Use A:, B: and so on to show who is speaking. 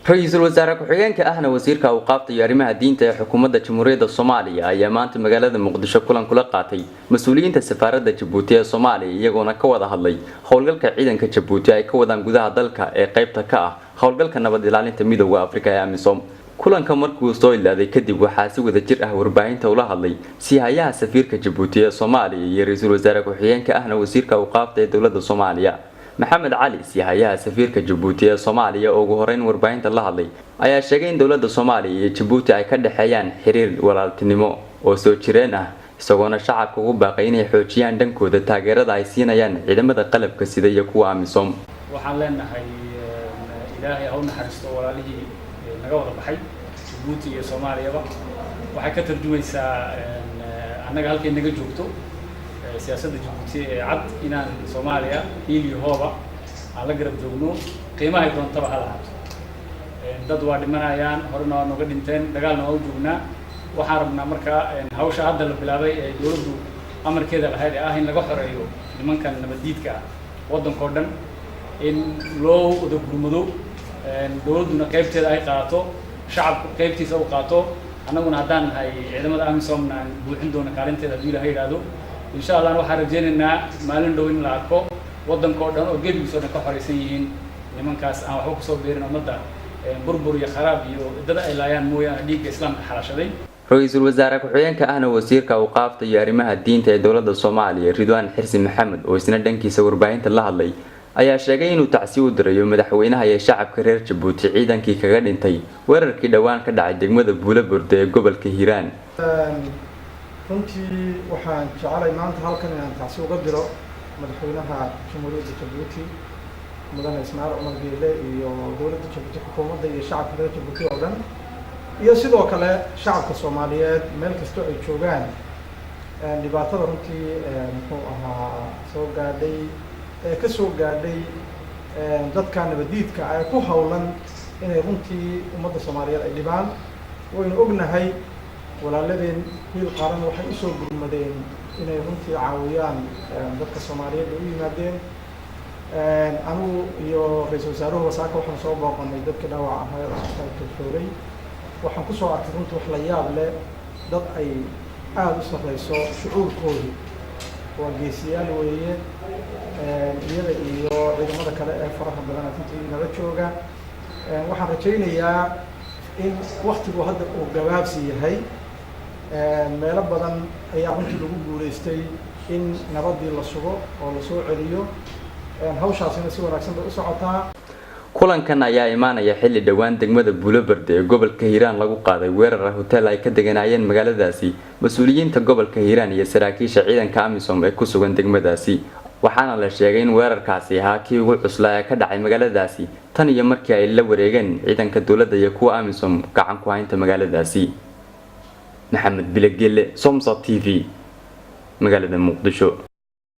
A: رئيس الوزراء ku-xigeenka ahna wasiirka uu qaabtay arrimaha diinta ee xukuumadda Jamhuuriyadda Soomaaliya ayaa maanta magaalada Muqdisho kulan kula qaatay mas'uuliyiinta safaaradda Djibouti ee Soomaaliya iyagoona ka wada hadlay howlgalka ciidanka Djibouti ay ka wadaan gudaha dalka ee qaybta ka ah howlgalka nabad ilaalinta midowga Afrika ee AMISOM. kulanka markuu soo ilaaday kadib waxaa si wada jir ah warbaahinta ula hadlay siyahayaha safiirka Djibouti ee Soomaaliya iyo ra'iisul wasaare ku-xigeenka ahna wasiirka uu qaabtay dawladda Soomaaliya محمد علي سياحيها سفيرka Djibouti ee Soomaaliya oo ugu horeyn warbaahinta la hadlay ayaa sheegay in dawladda Soomaaliya iyo Djibouti ay ka dhaxeeyaan xiriir walaaltinimo oo soo jireen ah isagoona shacabka ugu baaqay inay xoojiyaan dhankooda taageerada ay siinayaan ciidamada qalabka sida iyo kuwa AMISOM.
B: waxaan leenahay ilaahay ha u naxariisto walaalihii naga wada baxay Djibouti iyo Soomaaliyaba waxay ka tarjumaysaa annaga halkay naga joogto siyaasadda Djibouti ee cad inaan Soomaaliya iyo hooba aan la garab joogno qiimaha doontaba ha lahaato dad waa dhimanayaan horena nooga dhinteen dagaalna oo joognaa waxaan rabnaa marka hawsha hadda la bilaabay ee dawladdu amarkeeda lahayd in laga xoreeyo nimankan nabadiidka waddanka dhan in loo wada gurmado dawladduna qaybteeda ay qaato shacabku qaybtiisa u qaato annaguna haddaan nahay ciidamada AMISOMna aan buuxin doona kaalinteeda haddii la yiraahdo إن شاء الله waxaan rajaynaynaa maalin dhow in la arko waddanka oo dhan oo gebigiisa ka xoreysan yihiin nimankaas aan waxba ku soo beerin ummadda burbur iyo kharaab iyo dad ay laayaan mooyaan dhiigga islaamka xalashaday.
A: ra'iisul wasaare ku-xigeenka ahna wasiirka uu qaabtay arrimaha diinta ee dawladda Soomaaliya Ridwaan Xirsi Maxamed oo isna dhankiisa warbaahinta la hadlay ayaa sheegay inuu tacsi u dirayo madaxweynaha iyo shacabka reer Djibouti ciidankii kaga dhintay weerarkii dhawaan ka dhacay degmada Buulaburde ee gobolka Hiiraan.
C: runtii waxaan jecelahay maanta halkan inaan tacsi uga diro madaxweynaha Jamhuuriyadda Djibouti mudane Ismaaciil Cumar Geele iyo dawladda Djibouti xukuumadda iyo shacabka reer Djibouti oo dhan iyo sidoo kale shacabka Soomaaliyeed meel kasta ay joogaan dhibaatada runtii muxuu ahaa soo gaadhay ka soo gaadhay dadka nabadiidka ay ku hawlan inay runtii ummadda Soomaaliyeed ay dhibaan waynu ognahay walaaladeen wiil qaran waxay u soo gurmadeen inay runtii caawiyaan dadka Soomaaliyeed oo yimaadeen anigu iyo ra'iisul wasaaruhu wasaaka waxaan soo booqanay dadka dhaawac ahaa ee isbitaalka Tooray waxaan ku soo arkay runtii wax la yaab leh dad ay aad u sareyso shucuurkooda waa geesiyaal weeye iyada iyo ciidamada kale ee faraha badan runtii nala jooga waxaan rajaynayaa in waqtigu hadda uu gabaabsi yahay meelo badan ayaa runtii lagu guuleystay in nabadii la sugo oo la soo celiyo hawshaasina si wanaagsan bay u socotaa.
A: kulankan ayaa imaanaya xilli dhawaan degmada Buulaburde ee gobolka Hiiraan lagu qaaday weerar hotel ay ka deganayeen magaaladaasi mas'uuliyiinta gobolka Hiiraan iyo saraakiisha ciidanka AMISOM ee ku sugan degmadaasi waxaana la sheegay in weerarkaasi ahaa kii ugu cuslaa ee ka dhacay magaaladaasi tan iyo markii ay la wareegeen ciidanka dawladda iyo kuwa AMISOM gacan ku haynta magaaladaasi. maxamed bilagele Somsa TV magaalada Muqdisho.